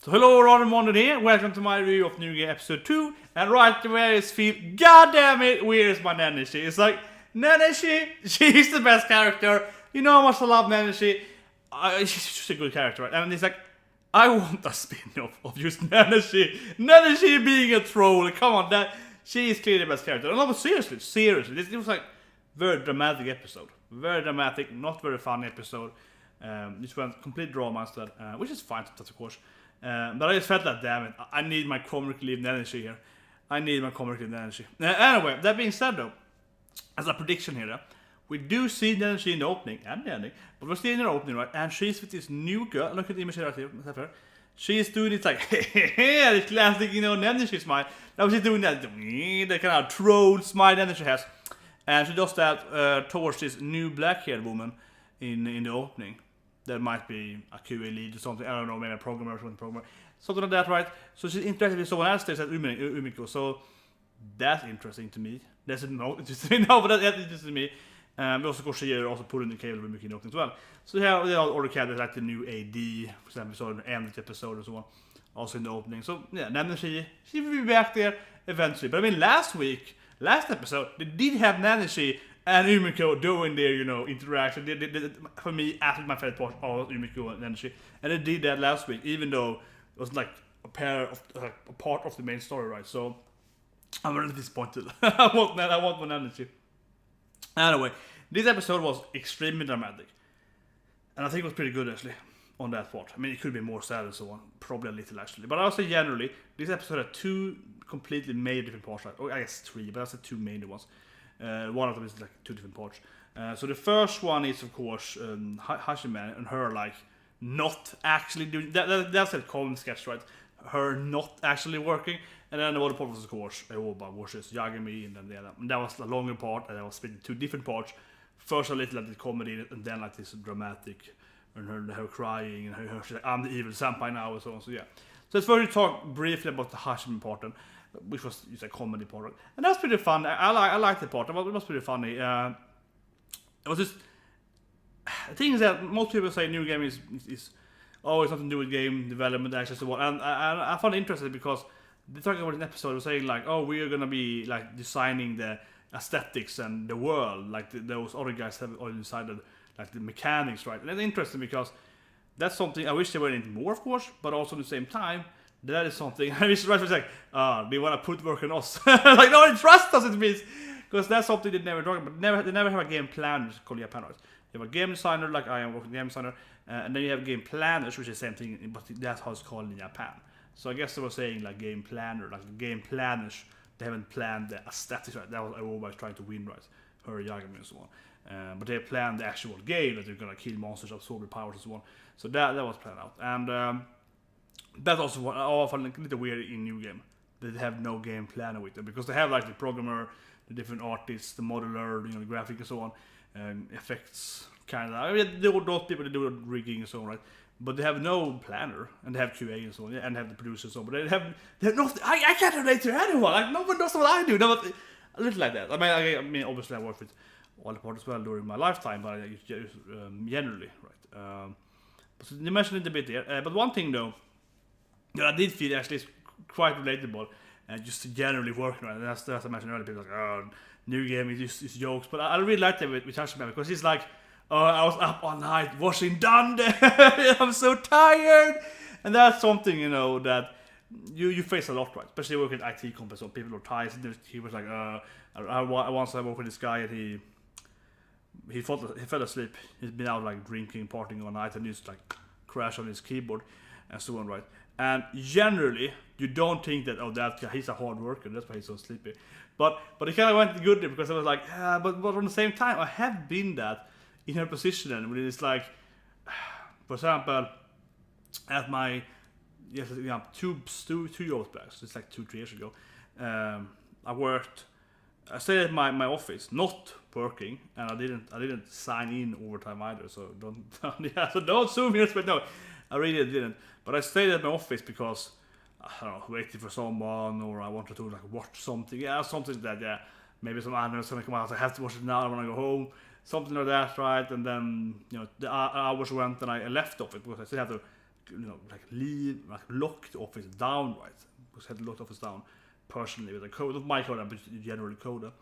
So hello, Ron Monden here. Welcome to my review of New Game Episode 2. And right where is feel, god damn it, where is my Nanashi? It's like, Nanashi, she's the best character. You know how much I love Nanashi. She's a good character, right? And it's like, I want a spin-off of just Nanashi. Nanashi being a troll. Come on, she is clearly the best character. And no, but seriously, this was like very dramatic episode. Very dramatic, not very fun episode. This went complete drama instead, which is fine, that's of course. But I just felt like, damn it, I need my comic relief energy here. Anyway, that being said though, as a prediction here, we do see Nanashi in the opening and the ending, but we're still in the opening, right? And she's with this new girl. Look at the image right here. She's doing it like, the classic, Nanashi smile. Now she's doing that, the kind of troll smile Nanashi has. And she does that towards this new black-haired woman in the opening. That might be a QA lead or something, I don't know, maybe a programmer or something like that, right? So she's interacting with someone else there at Umiko, so that's interesting to me. That's not interesting to me, no, but that's interesting to me. We also, of course, she also put in the cable with Umiko in the opening as well. So they have all the characters like the new AD, for example, so the end of the episode and so on, also in the opening. So, yeah, Nanashi, she will be back there eventually. But I mean, last episode, they did have Nanashi and Umiko doing their, interaction. They, for me, absolutely my favorite part of Umiko and Nanashi. And they did that last week, even though it was like a part of the main story, right? So I'm really disappointed. I want more Nanashi. Anyway, this episode was extremely dramatic. And I think it was pretty good, actually, on that part. I mean, it could be more sad and so on. Probably a little, actually. But I would say generally, this episode had two completely made different parts. Right? Or I guess three, but I said two main ones. One of them is like two different parts. So the first one is, of course, Hashime and her like not actually doing that's a common sketch, right? Her not actually working, and then the other part was, of course, Aoba versus Yagami, and then the other. And that was the longer part, and that was split in two different parts. First a little like the comedy, and then like this dramatic, and her crying, and her she's like, I'm the evil senpai now, and so on. So yeah. So let's first talk briefly about the Hashime part, which was a comedy part, and that's pretty fun. I liked the part. It was pretty funny. It was just the thing is that most people say new game is always something to do with game development, actually, so on. And I found it interesting because they're talking about an episode saying like, oh, we are gonna be like designing the aesthetics and the world, like those other guys have already decided, like the mechanics, right? And it's interesting because that's something I wish they were in more, of course, but also at the same time, that is something I wish was like, they want to put work on us. Like, no, they trust us, it means. Because that's something they never talk about. They never have a game planner called Japan, right? You have a game designer, like I am working game designer, and then you have game planners, which is the same thing, but that's how it's called in Japan. So I guess they were saying like game planner, like the game planners, they haven't planned the aesthetics, right? That was Aoba trying to win, right? Her Yagami and so on. But they planned the actual game that they're gonna kill monsters, absorb their powers and so on. So that was planned out. And that's also what I find a little weird in new game. They have no game planner with them because they have like the programmer, the different artists, the modeler, the graphic and so on, effects kind of. I mean, those people that do rigging and so on, right? But they have no planner, and they have QA and so on, and they have the producers and so on. But they have nothing. I can't relate to anyone. Like no one does what I do. No, but a little like that. I mean, obviously I worked with all the parts as well during my lifetime, but generally, right? So you mentioned it a bit there. But one thing though, that I did feel actually is quite relatable, and just generally working on it. That's I mentioned earlier. People like, oh, new game is just jokes, but I really liked it with Hashime because he's like, oh, I was up all night washing Dundee. I'm so tired, and that's something that you face a lot, right? Especially working at IT companies, so people are tired. He was like, once I worked with this guy, and he fell asleep. He's been out like drinking, partying all night, and he's like crash on his keyboard and so on, right? And generally, you don't think that that guy, he's a hard worker, that's why he's so sleepy. But it kind of went good there because I was like, but on the same time, I have been that in her position, and when it's like, for example, at my two jobs back, so it's like 2-3 years ago, I stayed at my office, not working, and I didn't sign in overtime either. So don't sue me, but no, I really didn't. But I stayed at my office because I don't know, waiting for someone, or I wanted to like watch something. Yeah, something like that. Yeah, maybe some anime is gonna come out. I have to watch it now when I go home. Something like that, right? And then the hours went, and I left off it because I still have to like leave, like lock the office down, right? Because had to lock the office down personally with a code, not my code, but general code.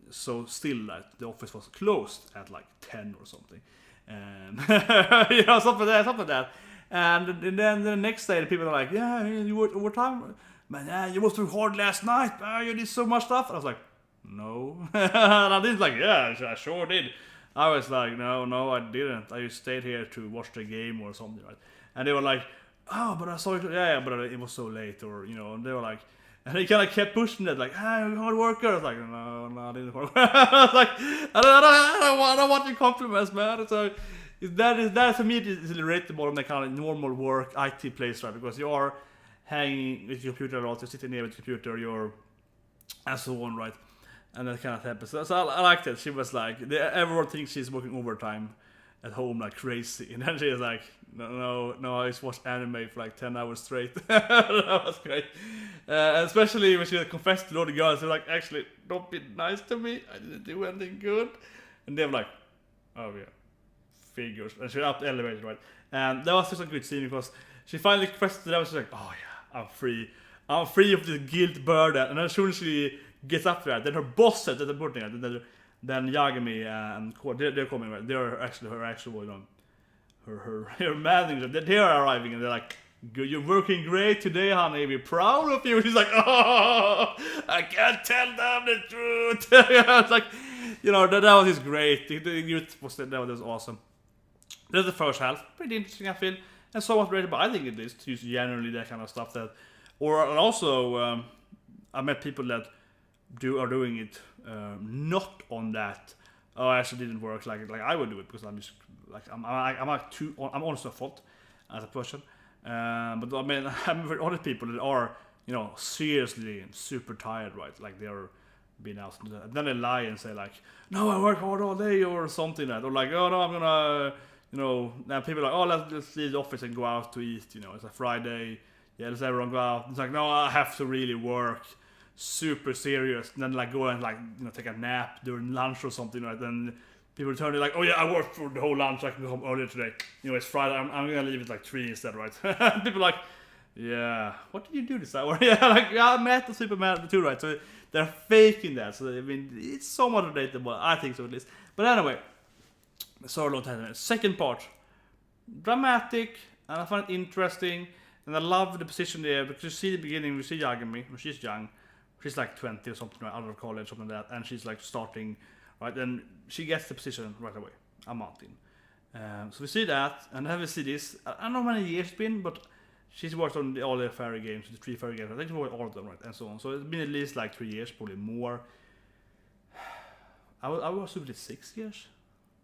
So still, like the office was closed at like 10 or something, something like that. And then the next day, the people are like, "Yeah, you worked overtime, man. Yeah, you worked too hard last night. You did so much stuff." And I was like, "No," and I didn't like, "Yeah, I sure did." I was like, "No, I didn't. I just stayed here to watch the game or something, right?" And they were like, "Oh, but I saw it. Yeah, but it was so late," or and they were like. And he kind of kept pushing it, like, "Hey, you're a hard worker." I was like, "No, I didn't work." I was like, I don't want your compliments, man. So that to me is relatable on the kind of normal work IT place, right? Because you are hanging with your computer a lot, you're sitting there with your computer, you're and so on, right? And that kind of happens. So I liked it. She was like, everyone thinks she's working overtime at home like crazy, and then she was like, no, I just watched anime for like 10 hours straight. That was great. Especially when she confessed to all the girls, they're like, "Actually, don't be nice to me, I didn't do anything good." And they were like, "Oh yeah, figures." And she went up the elevator, right? And that was just a good scene because she finally confessed to them. She's like, "Oh yeah, I'm free of this guilt burden." And as soon as she gets up there, then her boss said at the boarding, then Yagami and they're coming, right? They're actually her actual, her manager. They are arriving and they're like, "Good, you're working great today, honey. We're proud of you." She's like, "Oh, I can't tell them the truth." It's like, that was just great. That was awesome. That's the first half. Pretty interesting, I feel, and somewhat relatable. I think it is to use generally that kind of stuff and also I met people that are doing it not on that. Oh, actually didn't work like I would do it because I'm just like I'm honest of fault as a person. But I mean, I'm with other people that are seriously super tired, right? Like they're being out, and then they lie and say like, "No, I work hard all day" or something like that, or like, "Oh no, I'm gonna," now people are like, "Oh, let's leave the office and go out to eat." It's a Friday. Yeah, let's everyone go out. It's like, "No, I have to really work." Super serious, and then like go and like take a nap during lunch or something, right? Then people return like, "Oh yeah, I worked for the whole lunch, I can go home earlier today. It's Friday, I'm gonna leave it like 3 instead," right? People like, "Yeah, what did you do this hour?" Yeah, like I met the Superman too, right? So they're faking that. So I mean, it's somewhat relatable, I think so at least. But anyway, so long time. Second part, dramatic, and I find it interesting, and I love the position there because you see the beginning, we see Yagami when she's young. She's like 20 or something, right, out of college, something like that, and she's like starting, right, and she gets the position right away, a month in. So we see that, and then we see this, I don't know how many years it's been, but she's worked on all the fairy games, the 3 fairy games, I think she worked all of them, right, and so on. So it's been at least like 3 years, probably more. I was assuming it's 6 years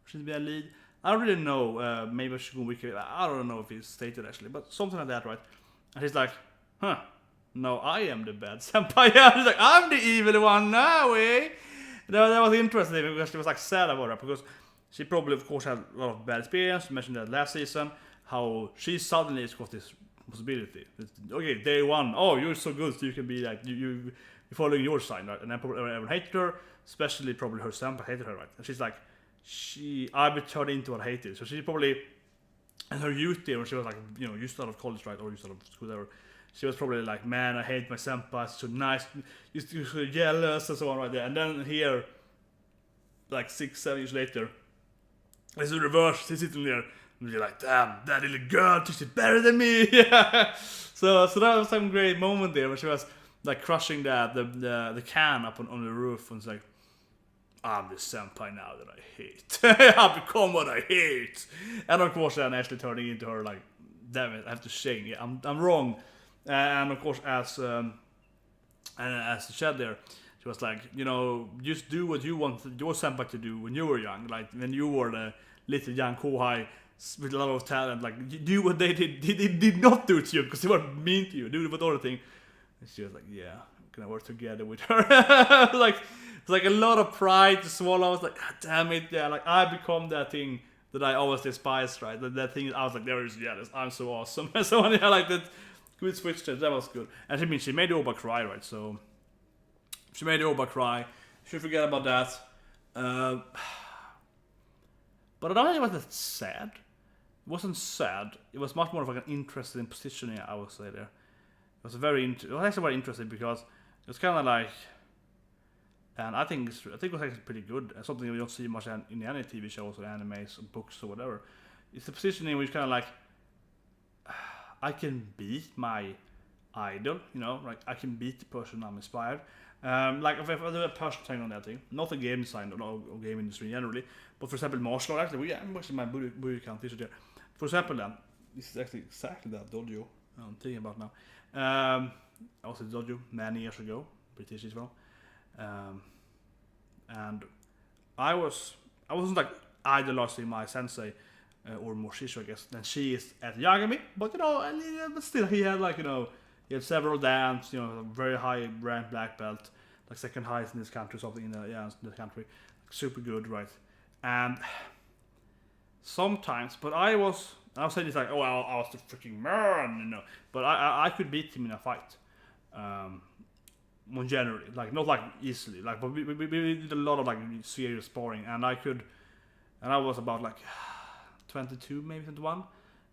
she's been a lead. I don't really know, maybe I should go wiki, I don't know if it's stated actually, but something like that, right? And she's like, "Huh. No, I am the bad senpai." Yeah, she's like, "I'm the evil one now, eh?" That was interesting because she was like sad about it because she probably, of course, had a lot of bad experience. We mentioned that last season, how she suddenly has got this possibility. Okay, day one, oh, you're so good, so you can be like you're following your sign, right? And then probably everyone hated her, especially probably her senpai hated her, right? And she's like, I would turn into what I hated. So she probably, in her youth there, when she was like, just out of college, right, or just out of school, whatever. She was probably like, "Man, I hate my senpai, it's so nice, you're so jealous," and so on right there. And then here, like 6-7 years later, it's the reverse. She's sitting there, and you're like, "Damn, that little girl thinks she's better than me." Yeah. So that was some great moment there where she was like crushing the can up on the roof, and it's like, "I'm the senpai now that I hate. I've become what I hate." And of course, then actually turning into her like, "Damn it, I have to shame. Yeah, I'm wrong." And of course, as she said there, she was like, just do what you want your senpai to do when you were young, like when you were the little young kohai with a lot of talent, like do what they did not do to you because they were mean to you, do what other thing. And she was like, "Yeah, I'm gonna work together with her." It's like a lot of pride to swallow. I was like, "God damn it, yeah, like I become that thing that I always despised, right? That thing I was like, there is jealous, I'm so awesome." And so on, yeah, like that. Good switch there, that was good. And she made Aoba cry, right? So she made Aoba cry. Should forget about that. But I don't think it was that sad. wasn't sad. It was much more of like an interesting positioning, I would say there. It was it was actually very interesting because it was kind of like, and I think it was actually pretty good. Something we don't see much in any TV shows or animes or books or whatever. It's the positioning which kind of like, I can beat my idol, you know, like I can beat the person I'm inspired. Like if I do a personal thing on that thing, not a game design or game industry generally, but for example martial arts. I'm watching my booty count this year. For example, this is actually exactly that dojo I'm thinking about now. I was at dojo many years ago, British as well, and I wasn't like idolizing my sensei or more Shisho, I guess, than she is at Yagami, but you know, but still he had like, you know, he had several dams, you know, very high rank black belt, like second highest in this country, something in the country, like super good, right? And sometimes, but I was saying it's like, oh, I was the freaking man, you know, but I could beat him in a fight, more generally, like not like easily, like, but we did a lot of like serious sparring, and I was about like 22, maybe 21,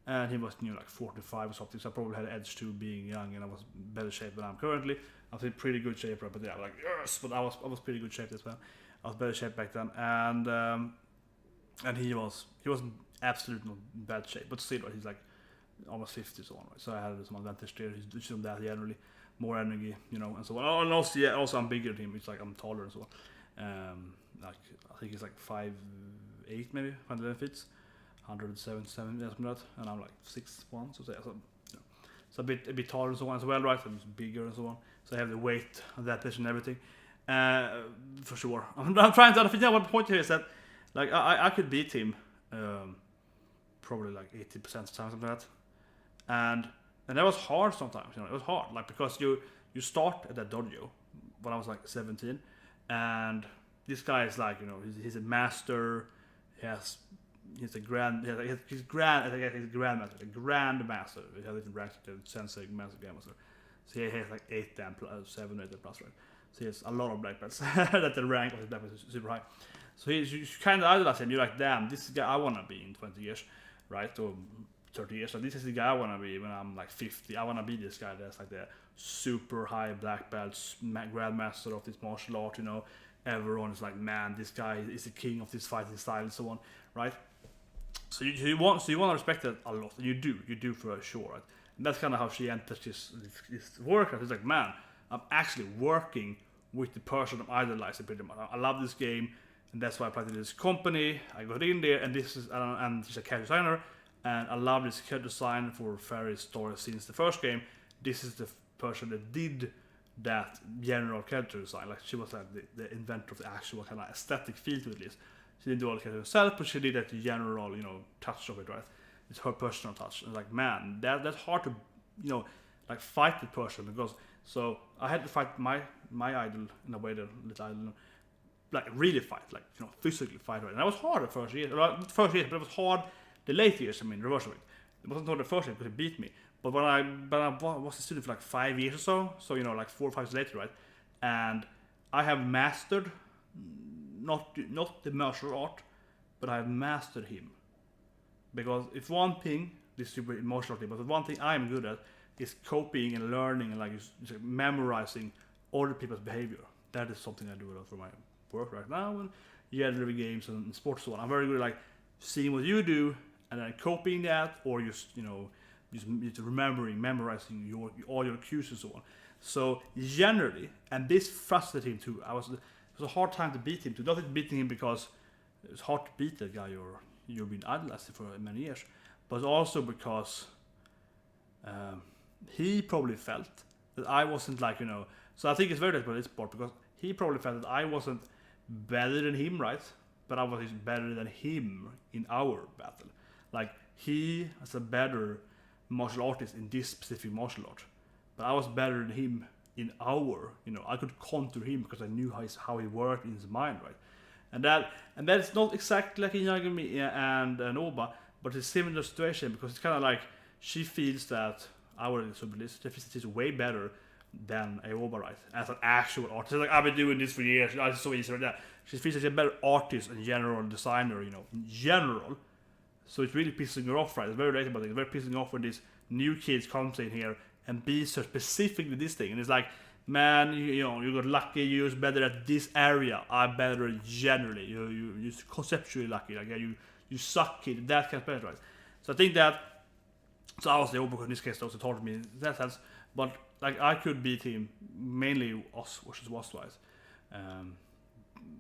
and he was, you know, like 45 or something, so I probably had edge to being young, and I was in better shape than I'm currently. I was in pretty good shape, right? But yeah, like yes, but I was pretty good shape as well. I was better shape back then, and he wasn't absolutely not in bad shape, but still, right, he's like almost 50 so on, right? So I had some advantage there. He's doing that generally, more energy, you know, and so on. And also, yeah, also I'm bigger than him. It's like I'm taller and so on. Like I think he's like 5'8", maybe 100 feet. 107, something like that, and I'm like 6'1", so you know, so a bit taller and so on as well, right? I'm bigger and so on, so I have the weight of that position and everything, for sure. I'm trying to think. One point here is that like I could beat him, probably like 80% of the time, something like that, and that was hard sometimes. You know, it was hard, like because you start at that dojo when I was like 17, and this guy is like, you know, he's a master. He's a grandmaster. A grandmaster. He has different ranks, sensei, master, grandmaster. So he has like 8 damn plus, 7 or 8 plus, right? So he has a lot of black belts. That the rank of his black belt is super high. So you kind of idolize him. You're like, damn, this is the guy I want to be in 20 years, right? Or 30 years. So this is the guy I want to be when I'm like 50. I want to be this guy that's like the super high black belt, grandmaster of this martial art, you know. Everyone is like, man, this guy is the king of this fighting style and so on, right? So you want to respect it a lot, and you do for sure, right? And that's kind of how she enters this work. Right? It's like, man, I'm actually working with the person I'm idolizing pretty much. I love this game, and that's why I applied to this company. I got in there, and and she's a character designer, and I love this character design for Fairy's story since the first game. This is the person that did that general character design. Like she was like the inventor of the actual kind of aesthetic feel to this. She didn't do all the character herself, but she did that general, you know, touch of it, right? It's her personal touch. And like, man, that's hard to, you know, like fight the person, because so I had to fight my idol in a way that little idol, like really fight, like, you know, physically fight, right? And that was hard the first year, not first year, but it was hard the late years. I mean, reverse of it. It wasn't hard the first year because he beat me. But when I was a student for like 5 years or so you know, like 4 or 5 years later, right? And I have mastered not the martial art, but I have mastered him. Because if one thing, this super emotional thing, but the one thing I'm good at is copying and learning and like just memorizing other people's behavior. That is something I do a lot for my work right now, and generally games and sports and so on. I'm very good at like seeing what you do and then copying that, or just, you know, just memorizing all your cues and so on. So generally, and this frustrated him too. It was a hard time to beat him. Not beating him because it was hard to beat that guy you've been idolizing for many years, but also because he probably felt that I wasn't like, you know. So I think it's very difficult about this part, because he probably felt that I wasn't better than him, right? But I was better than him in our battle. Like he is a better martial artist in this specific martial art, but I was better than him in our, you know, I could counter him because I knew how he worked in his mind, right? And that is not exactly like in Yagami and Aoba, but it's a similar situation, because it's kind of like she feels that our simplicity is way better than Aoba, right? As an actual artist. She's like, I've been doing this for years, it's so easy right now. She feels like she's a better artist and general designer, you know, in general, So it's really pissing her off, right? It's very relatable. It's very pissing off when these new kids come in here and be so specific with this thing. And it's like, man, you know, you got lucky. You're better at this area. I'm better generally. You're conceptually lucky. Like, yeah, you suck, kid. That kind of better, right? So I think that. So I was the Aoba in this case, also taught me in that sense. But like, I could beat him mainly us versus was-wise.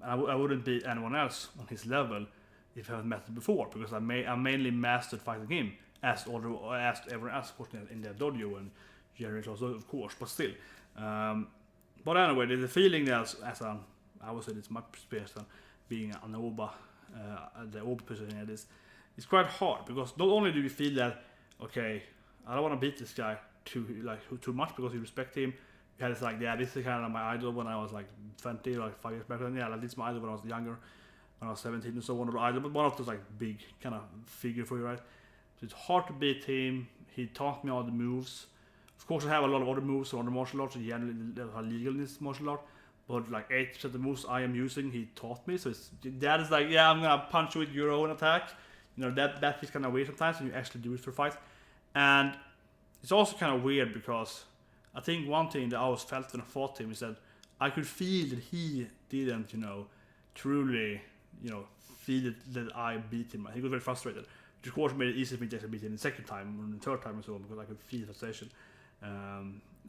I wouldn't beat anyone else on his level if I haven't met him before, because I mainly mastered fighting him as everyone else, of course, in the dojo and generally also, of course, but still. But anyway, the feeling that I would say it's my experience being an Aoba, the Aoba position here is quite hard, because not only do you feel that, okay, I don't want to beat this guy too much because you respect him. You had this like, yeah, this is kind of my idol when I was like 20, like 5 years back then. Yeah, like this is my idol when I was younger, when I was 17 and so on. But one of those like big kind of figure for you, right? So it's hard to beat him. He taught me all the moves. Of course, I have a lot of other moves on the martial arts, generally are legal in this martial art. But like 80% of the moves I am using, he taught me. So that is like, yeah, I'm gonna punch you with your own attack. You know, that is kind of weird sometimes when you actually do it for a fight. And it's also kind of weird because I think one thing that I always felt when I fought him is that I could feel that he didn't, you know, truly, you know, feel that I beat him. He was very frustrated, which of course made it easy for me to actually beat him the second time or the third time and so on, because I could feel frustration.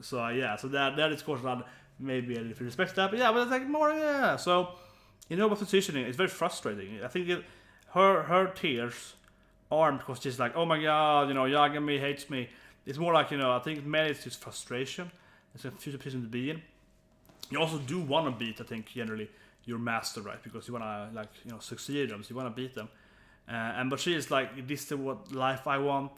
So that is of course not maybe a little respect to that, but yeah, but it's like more, yeah. So, you know, about positioning, it's very frustrating. I think her tears aren't because she's like, oh my god, you know, Yagami hates me. It's more like, you know, I think mainly it's just frustration. It's a future position to be in. You also do want to beat, I think, generally your master, right? Because you want to, like, you know, succeed them, so you want to beat them. But she is like, this is what life I want.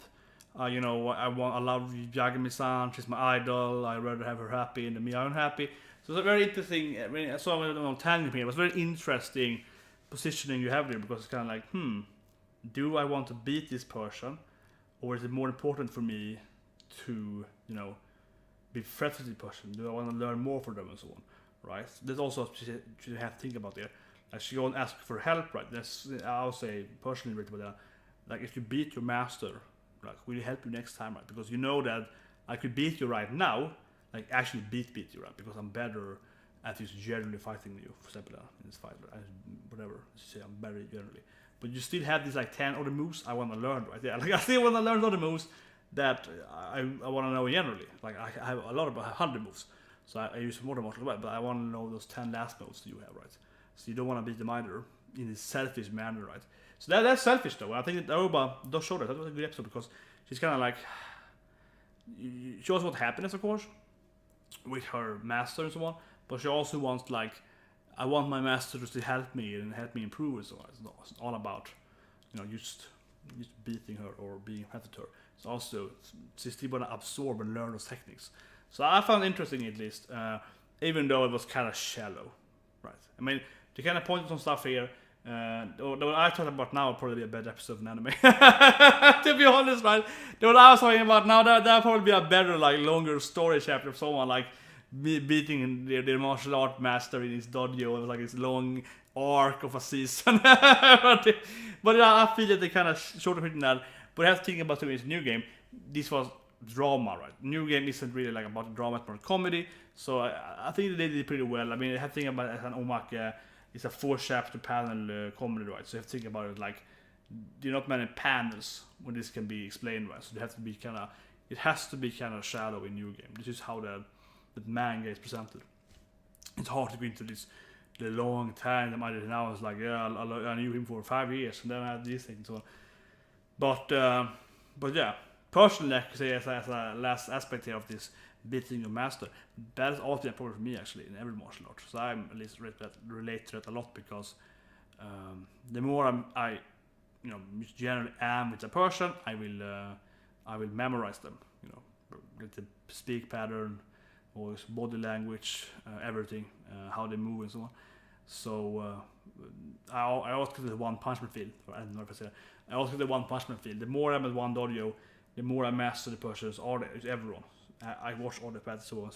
You know, I love Yagami-san. She's my idol. I'd rather have her happy than me unhappy. So it's a very interesting. I mean, so I'm telling here, it was very interesting positioning you have there, because it's kind of like, do I want to beat this person, or is it more important for me to, you know, be friends with this person? Do I want to learn more from them and so on, right? There's also you have to think about there. Like, she go and ask for help, right? That's, I'll say personally, right, about that. Like, if you beat your master, like, will it help you next time, right? Because you know that I could beat you right now, like actually beat you, right? Because I'm better at just generally fighting you, for example, in this fight, whatever. Say I'm better generally. But you still have these like 10 other moves I want to learn, right? Yeah, like I still want to learn other moves that I want to know generally. Like I have a lot of 100 moves, so I use more than martial arts, but I want to know those 10 last moves you have, right? So you don't want to beat them either in this selfish manner, right? So that's selfish though. I think that Aoba does show that. That was a good episode because she's kind of like, she shows what happiness, of course, with her master and so on, but she also wants, like, I want my master to help me and help me improve and so on. It's all about, you know, just beating her or being friendly to her. It's also, she still want to absorb and learn those techniques. So I found it interesting, at least, even though it was kind of shallow, right? I mean, they kind of pointed some stuff here. The one I talked about now would probably be a better episode of an anime. To be honest, right? The one I was talking about now, that probably be a better, like, longer story chapter of someone, like, beating their martial art master in his dojo. It was like this long arc of a season. but I feel that they kind of short of hitting that. But I have to think about it in this new game. This was drama, right? New game isn't really like about drama, it's more comedy. So I think they did pretty well. I mean, I have to think about it as an omake. It's a 4-chapter panel comedy, right? So you have to think about it like, there are not many panels when this can be explained, right? So it has to be kind of shallow in new game. This is how the manga is presented. It's hard to go into the long time that I did now. It's like, yeah, I knew him for 5 years, and then I had these things and so on. But yeah, personally, I could say as a last aspect here of this beating your master, that is also important for me actually in every martial art. So I at least relate to that a lot, because the more I you know, generally am with a person, I will memorize them. You know, the speak pattern, or body language, everything, how they move and so on. So I always get the one punishment field. I don't know if I say that. I also get the one punishment field. The more I'm at one dojo, the more I master the persons, or everyone. I watch all the paths, so on,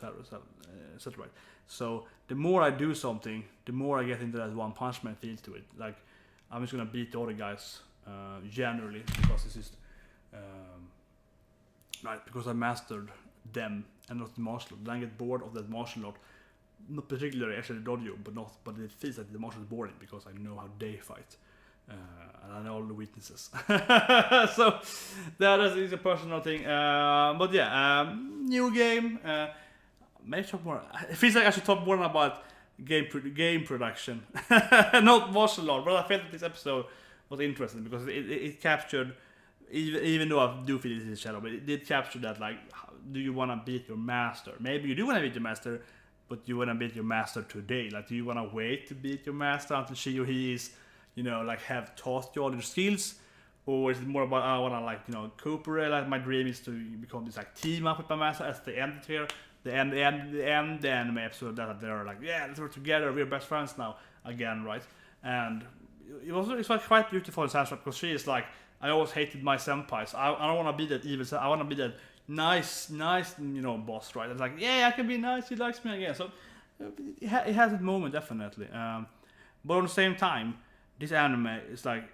etc. So the more I do something, the more I get into that one punishment field to it. Like, I'm just gonna beat the other guys generally, because it's just right, because I mastered them and not the martial art. Then I get bored of that martial art. Not particularly actually dojo, but it feels like the martial art is boring because I know how they fight. And I know all the weaknesses. So that is a personal thing. But yeah, new game. Maybe talk more. It feels like I should talk more about game production, not martial art. But I felt that this episode was interesting because it captured, even though I do feel it is shadow, but it did capture that, like, do you want to beat your master? Maybe you do want to beat your master, but you want to beat your master today. Like, do you want to wait to beat your master until she or he is, like, have taught you all your skills? Or is it more about, I want to, like, cooperate? Like, my dream is to become this, like, team up with my master as the end here. The end anime episode that they're like, yeah, let's work together, we're best friends now again, right? And it's like quite beautiful in Sandra, because she is like, I always hated my senpais. I don't want to be that evil. I want to be that nice, boss, right? It's like, yeah, I can be nice. He likes me again. So it has its moment, definitely. But on the same time, this anime is like,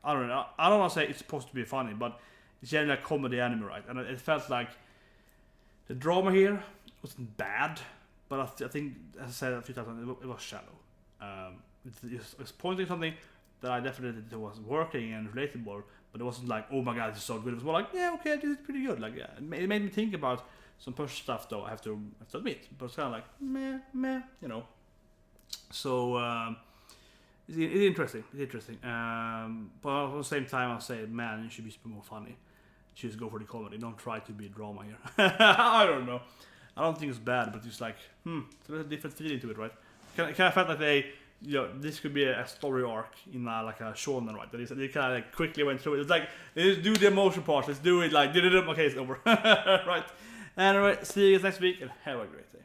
I don't know. I don't want to say it's supposed to be funny, but it's generally a comedy anime, right? And it felt like the drama here wasn't bad, but I think, as I said a few times, it was shallow. It's pointing something that I definitely thought was working and relatable, but it wasn't like, oh my god, this is so good. It was more like, yeah, okay, this is pretty good. Like, yeah, it made me think about some push stuff, though, I have to admit. But it's kind of like, meh, So, it's interesting. It's interesting. But at the same time, I'll say, man, you should be more funny. Just go for the comedy. Don't try to be a drama here. I don't know. I don't think it's bad, but it's like, there's a different feeling to it, right? Kind of felt like this could be a story arc in like a shonen, right? That they kind of like quickly went through it. It's like, let's do the emotion part. Let's do it like, okay, it's over. Right? Anyway, see you guys next week and have a great day.